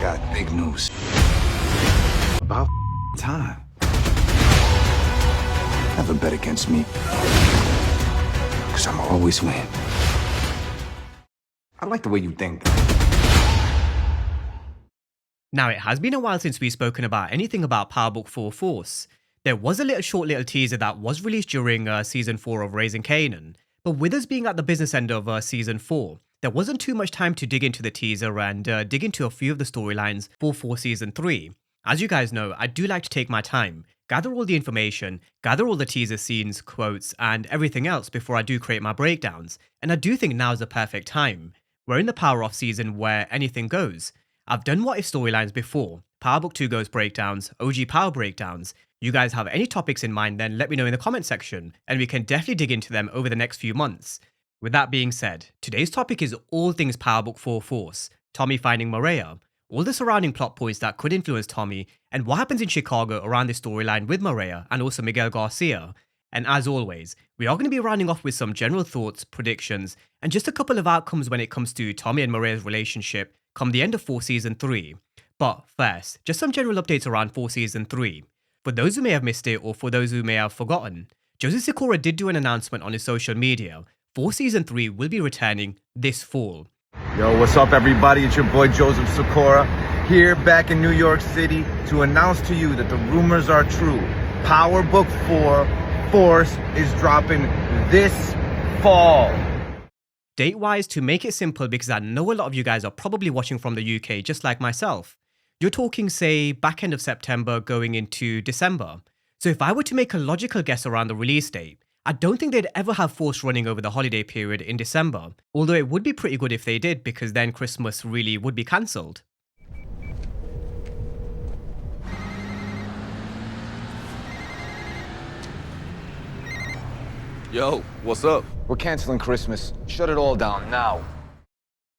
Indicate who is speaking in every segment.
Speaker 1: got big news. About time. Never bet against me. Because I'ma always win. I like the way you think.
Speaker 2: Now, it has been a while since we've spoken about anything about Power Book 4 Force. There was a short little teaser that was released during Season 4 of Raising Kanan, but with us being at the business end of Season 4, there wasn't too much time to dig into the teaser and dig into a few of the storylines for Season 3. As you guys know, I do like to take my time, gather all the information, gather all the teaser scenes, quotes, and everything else before I do create my breakdowns, and I do think now is the perfect time. We're in the Power Off season where anything goes. I've done What If storylines before, Power Book 2 Ghost breakdowns, OG Power breakdowns. You guys have any topics in mind, then let me know in the comment section, and we can definitely dig into them over the next few months. With that being said, today's topic is all things Power Book 4 Force, Tommy finding Mireya, all the surrounding plot points that could influence Tommy, and what happens in Chicago around this storyline with Mireya and also Miguel Garcia. And as always, we are going to be rounding off with some general thoughts, predictions, and just a couple of outcomes when it comes to Tommy and Mireya's relationship come the end of 4 Season 3. But first, just some general updates around 4 Season 3. For those who may have missed it or for those who may have forgotten, Joseph Sikora did do an announcement on his social media. 4 Season 3 will be returning this fall.
Speaker 3: Yo, what's up everybody? It's your boy Joseph Sikora here back in New York City to announce to you that the rumors are true. Power Book 4 Force is dropping this fall.
Speaker 2: Date-wise, to make it simple, because I know a lot of you guys are probably watching from the UK just like myself, you're talking, say, back end of September going into December. So if I were to make a logical guess around the release date, I don't think they'd ever have Force running over the holiday period in December, although it would be pretty good if they did, because then Christmas really would be cancelled.
Speaker 4: Yo, what's up?
Speaker 1: We're canceling Christmas. Shut it all down now.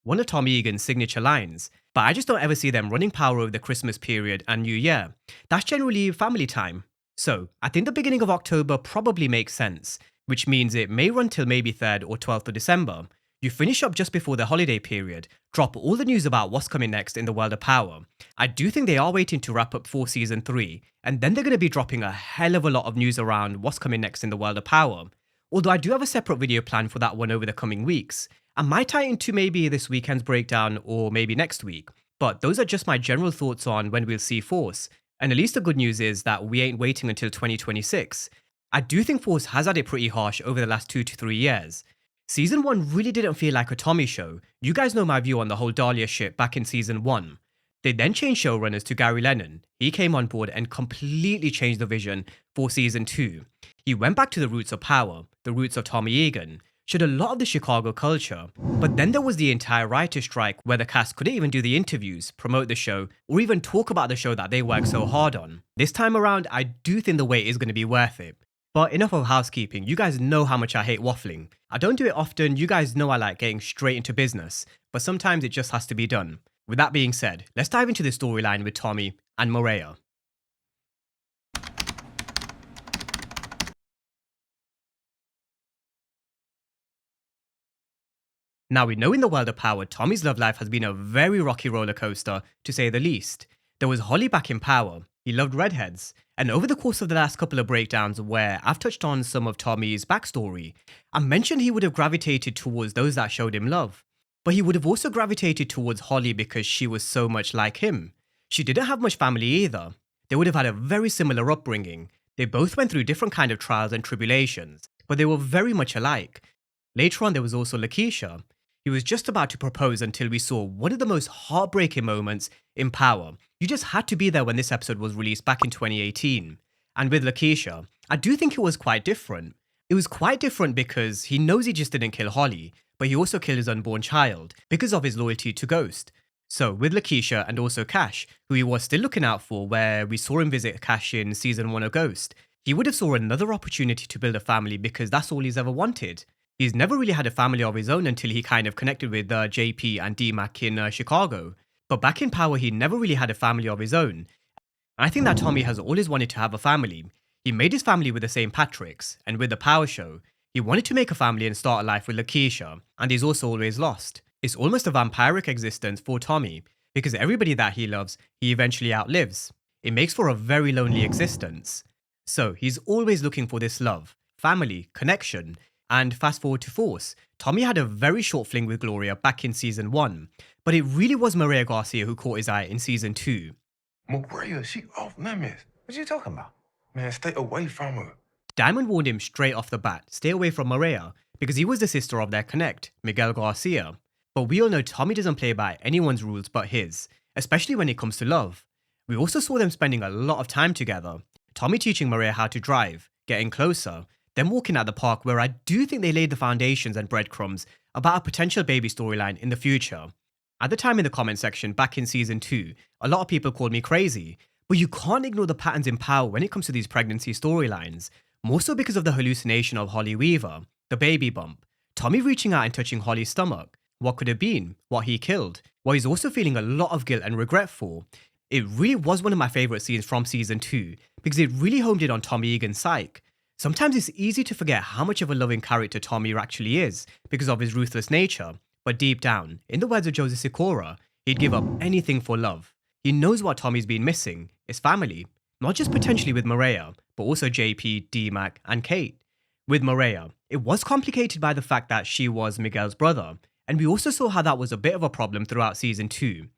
Speaker 2: One of Tommy Egan's signature lines, but I just don't ever see them running Power over the Christmas period and New Year. That's generally family time. So, I think the beginning of October probably makes sense, which means it may run till maybe 3rd or 12th of December. You finish up just before the holiday period, drop all the news about what's coming next in the world of Power. I do think they are waiting to wrap up 4 Season 3, and then they're going to be dropping a hell of a lot of news around what's coming next in the world of Power. Although I do have a separate video planned for that one over the coming weeks. I might tie it into maybe this weekend's breakdown or maybe next week, but those are just my general thoughts on when we'll see Force. And at least the good news is that we ain't waiting until 2026. I do think Force has had it pretty harsh over the last 2 to 3 years. Season 1 really didn't feel like a Tommy show. You guys know my view on the whole Dahlia shit back in Season 1. They then changed showrunners to Gary Lennon. He came on board and completely changed the vision for Season 2. He went back to the roots of Power, the roots of Tommy Egan, showed a lot of the Chicago culture, but then there was the entire writer's strike where the cast couldn't even do the interviews, promote the show, or even talk about the show that they worked so hard on. This time around, I do think the wait is going to be worth it. But enough of housekeeping, you guys know how much I hate waffling. I don't do it often, you guys know I like getting straight into business, but sometimes it just has to be done. With that being said, let's dive into the storyline with Tommy and Mireya. Now we know in the world of Power, Tommy's love life has been a very rocky roller coaster, to say the least. There was Holly back in Power, he loved redheads, and over the course of the last couple of breakdowns where I've touched on some of Tommy's backstory, I mentioned he would have gravitated towards those that showed him love. But he would have also gravitated towards Holly because she was so much like him. She didn't have much family either. They would have had a very similar upbringing. They both went through different kind of trials and tribulations, but they were very much alike. Later on there was also Lakeisha. He was just about to propose until we saw one of the most heartbreaking moments in Power. You just had to be there when this episode was released back in 2018. And with Lakeisha, I do think it was quite different. It was quite different because he knows he just didn't kill Holly, but he also killed his unborn child because of his loyalty to Ghost. So with Lakeisha and also Cash, who he was still looking out for where we saw him visit Cash in Season 1 of Ghost, he would have saw another opportunity to build a family because that's all he's ever wanted. He's never really had a family of his own until he kind of connected with JP and D-Mac in Chicago. But back in Power, he never really had a family of his own. I think that Tommy has always wanted to have a family. He made his family with the St. Patrick's, and with the Power show, he wanted to make a family and start a life with Lakeisha, and he's also always lost. It's almost a vampiric existence for Tommy. because everybody that he loves, he eventually outlives. It makes for a very lonely existence. So he's always looking for this love, family, connection. And fast forward to Force, Tommy had a very short fling with Gloria back in season 1, but it really was Mireya Garcia who caught his eye in season 2.
Speaker 4: Mireya, she off limits. What you talking about? Man, stay away from her.
Speaker 2: Diamond warned him straight off the bat, stay away from Mireya, because he was the sister of their connect, Miguel Garcia. But we all know Tommy doesn't play by anyone's rules but his, especially when it comes to love. We also saw them spending a lot of time together, Tommy teaching Mireya how to drive, getting closer, then walking at the park, where I do think they laid the foundations and breadcrumbs about a potential baby storyline in the future. At the time in the comment section back in season 2, a lot of people called me crazy, but you can't ignore the patterns in power when it comes to these pregnancy storylines, more so because of the hallucination of Holly Weaver, the baby bump, Tommy reaching out and touching Holly's stomach, what could have been, what he killed, what he's also feeling a lot of guilt and regret for. It really was one of my favourite scenes from season 2, because it really homed in on Tommy Egan's psyche. Sometimes it's easy to forget how much of a loving character Tommy actually is because of his ruthless nature, but deep down, in the words of Joseph Sikora, he'd give up anything for love. He knows what Tommy's been missing, his family, not just potentially with Mireya, but also JP, D-Mac, and Kate. With Mireya, it was complicated by the fact that she was Miguel's brother, and we also saw how that was a bit of a problem throughout season 2.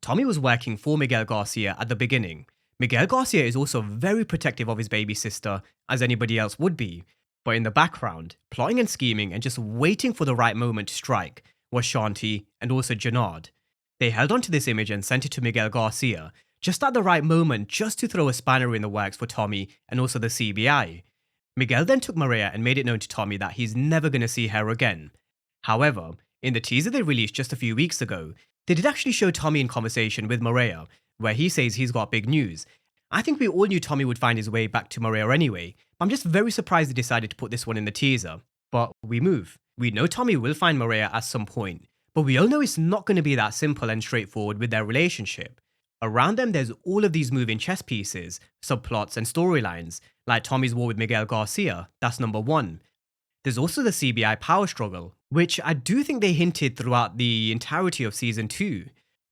Speaker 2: Tommy was working for Miguel Garcia at the beginning. Miguel Garcia is also very protective of his baby sister, as anybody else would be. But in the background, plotting and scheming and just waiting for the right moment to strike, was Shanti and also Janard. They held onto this image and sent it to Miguel Garcia, just at the right moment, just to throw a spanner in the works for Tommy and also the CBI. Miguel then took Mireya and made it known to Tommy that he's never going to see her again. However, in the teaser they released just a few weeks ago, they did actually show Tommy in conversation with Mireya, where he says he's got big news. I think we all knew Tommy would find his way back to Mireya anyway, but I'm just very surprised they decided to put this one in the teaser. But we move. We know Tommy will find Mireya at some point, but we all know it's not going to be that simple and straightforward with their relationship. Around them, there's all of these moving chess pieces, subplots and storylines, like Tommy's war with Miguel Garcia, that's number 1. There's also the CBI power struggle, which I do think they hinted throughout the entirety of season 2.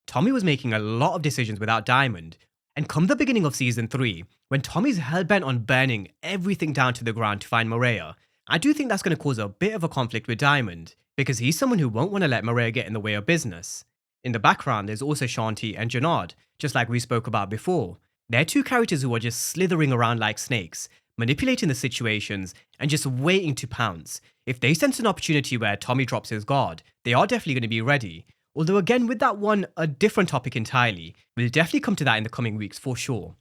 Speaker 2: Tommy was making a lot of decisions without Diamond, and come the beginning of season 3, when Tommy's hellbent on burning everything down to the ground to find Mireya, I do think that's going to cause a bit of a conflict with Diamond, because he's someone who won't want to let Mireya get in the way of business. In the background, there's also Shanti and Janard, just like we spoke about before. They're two characters who are just slithering around like snakes, manipulating the situations and just waiting to pounce. If they sense an opportunity where Tommy drops his guard, they are definitely going to be ready. Although again, with that one, a different topic entirely. We'll definitely come to that in the coming weeks for sure.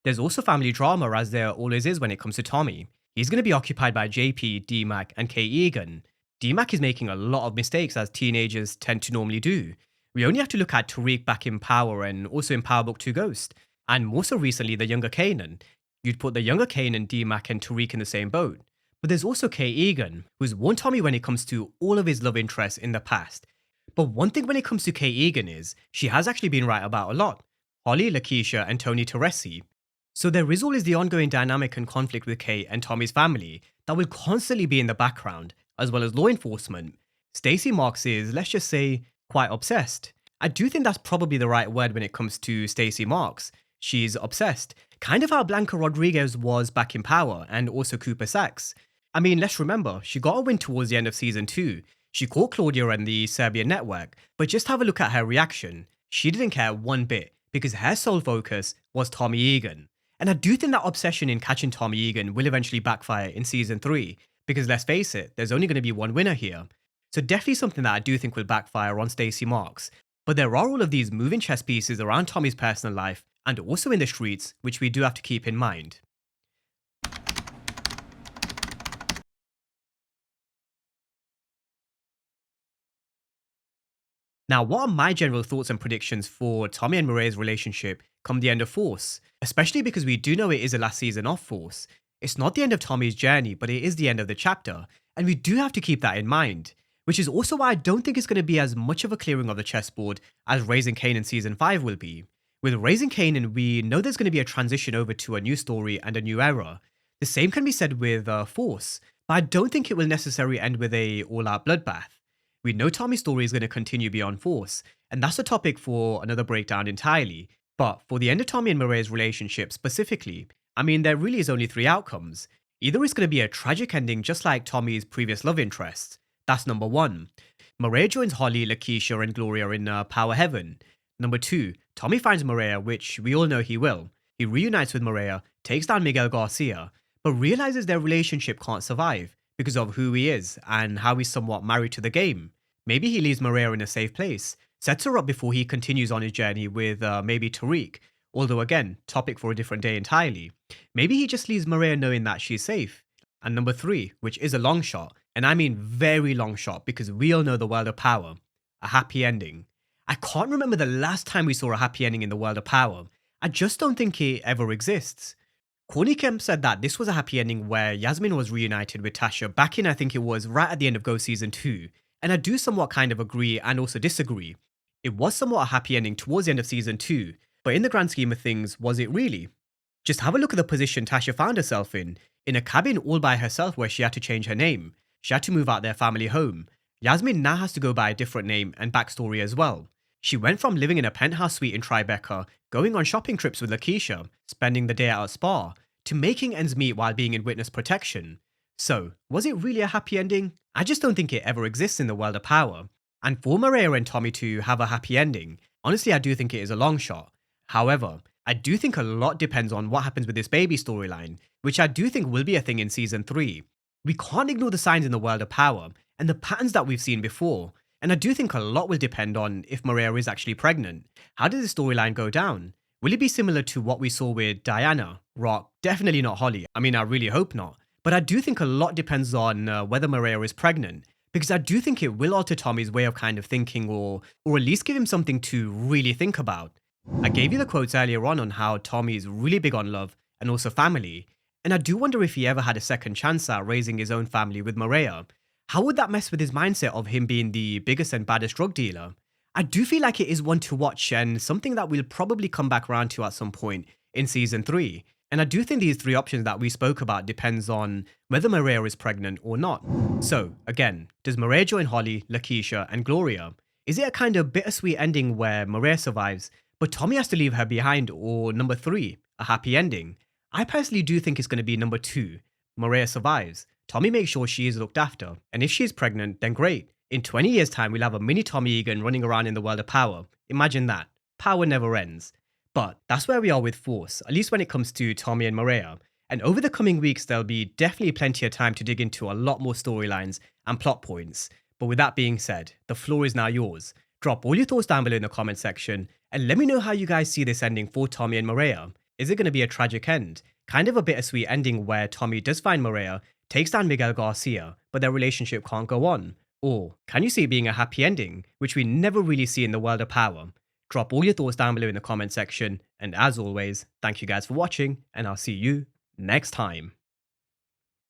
Speaker 2: There's also family drama, as there always is when it comes to Tommy. He's going to be occupied by JP, D-Mac and Kate Egan. D-Mac is making a lot of mistakes, as teenagers tend to normally do. We only have to look at Tariq back in Power and also in Power Book 2 Ghost, and more so recently the younger Kanan. You'd put the younger Kanan, D-Mac and Tariq in the same boat. But there's also Kate Egan, who's warned Tommy when it comes to all of his love interests in the past. But one thing when it comes to Kate Egan is, she has actually been right about a lot. Holly, Lakeisha and Tony Teresi. So there is always the ongoing dynamic and conflict with Kate and Tommy's family that will constantly be in the background, as well as law enforcement. Stacey Marks is, let's just say, quite obsessed. I do think that's probably the right word when it comes to Stacey Marks. She's obsessed. Kind of how Blanca Rodriguez was back in Power, and also Cooper Sacks. I mean, let's remember, she got a win towards the end of season 2. She caught Claudia and the Serbian network, but just have a look at her reaction. She didn't care one bit, because her sole focus was Tommy Egan. And I do think that obsession in catching Tommy Egan will eventually backfire in season 3, because let's face it, there's only going to be one winner here. So definitely something that I do think will backfire on Stacey Marks. But there are all of these moving chess pieces around Tommy's personal life, and also in the streets, which we do have to keep in mind. Now, what are my general thoughts and predictions for Tommy and Mireya's relationship come the end of Force? Especially because we do know it is the last season of Force. It's not the end of Tommy's journey, but it is the end of the chapter, and we do have to keep that in mind. Which is also why I don't think it's going to be as much of a clearing of the chessboard as Raising Kanan Season 5 will be. With Raising Kanan, we know there's going to be a transition over to a new story and a new era. The same can be said with Force, but I don't think it will necessarily end with a all-out bloodbath. We know Tommy's story is going to continue beyond Force, and that's a topic for another breakdown entirely. But for the end of Tommy and Mireya's relationship specifically, I mean, there really is only three outcomes. Either it's going to be a tragic ending just like Tommy's previous love interests. That's number one. Mireya joins Holly, Lakeisha, and Gloria in Power Heaven. Number two, Tommy finds Mireya, which we all know he will. He reunites with Mireya, takes down Miguel Garcia, but realizes their relationship can't survive because of who he is and how he's somewhat married to the game. Maybe he leaves Mireya in a safe place, sets her up before he continues on his journey with maybe Tariq, although again, topic for a different day entirely. Maybe he just leaves Mireya knowing that she's safe. And number three, which is a long shot, and I mean very long shot because we all know the world of Power, a happy ending. I can't remember the last time we saw a happy ending in the world of Power. I just don't think it ever exists. Corny Kemp said that this was a happy ending where Yasmin was reunited with Tasha back in, I think it was right at the end of Go Season 2, and I do somewhat kind of agree and also disagree. It was somewhat a happy ending towards the end of Season 2, but in the grand scheme of things, was it really? Just have a look at the position Tasha found herself in a cabin all by herself where she had to change her name. She had to move out their family home. Yasmin now has to go by a different name and backstory as well. She went from living in a penthouse suite in Tribeca, going on shopping trips with Lakeisha, spending the day at a spa, to making ends meet while being in witness protection. So, was it really a happy ending? I just don't think it ever exists in the world of Power. And for Mireya and Tommy to have a happy ending, honestly I do think it is a long shot. However, I do think a lot depends on what happens with this baby storyline, which I do think will be a thing in Season 3. We can't ignore the signs in the world of Power, and the patterns that we've seen before, and I do think a lot will depend on if Mireya is actually pregnant. How does the storyline go down? Will it be similar to what we saw with Diana, Rock? Definitely not Holly. I mean, I really hope not. But I do think a lot depends on whether Mireya is pregnant, because I do think it will alter Tommy's way of kind of thinking, or at least give him something to really think about. I gave you the quotes earlier on how Tommy is really big on love and also family, and I do wonder if he ever had a second chance at raising his own family with Mireya. How would that mess with his mindset of him being the biggest and baddest drug dealer? I do feel like it is one to watch and something that we'll probably come back around to at some point in Season 3. And I do think these three options that we spoke about depends on whether Mireya is pregnant or not. So, again, does Mireya join Holly, Lakeisha, and Gloria? Is it a kind of bittersweet ending where Mireya survives, but Tommy has to leave her behind, or number three, a happy ending? I personally do think it's going to be number two. Mireya survives. Tommy makes sure she is looked after, and if she is pregnant, then great. In 20 years' time, we'll have a mini Tommy Egan running around in the world of Power. Imagine that. Power never ends. But that's where we are with Force, at least when it comes to Tommy and Mireya. And over the coming weeks, there'll be definitely plenty of time to dig into a lot more storylines and plot points. But with that being said, the floor is now yours. Drop all your thoughts down below in the comment section, and let me know how you guys see this ending for Tommy and Mireya. Is it going to be a tragic end? Kind of a bittersweet ending where Tommy does find Mireya, takes down Miguel Garcia, but their relationship can't go on? Or can you see it being a happy ending, which we never really see in the world of Power? Drop all your thoughts down below in the comment section, and as always, thank you guys for watching, and I'll see you next time.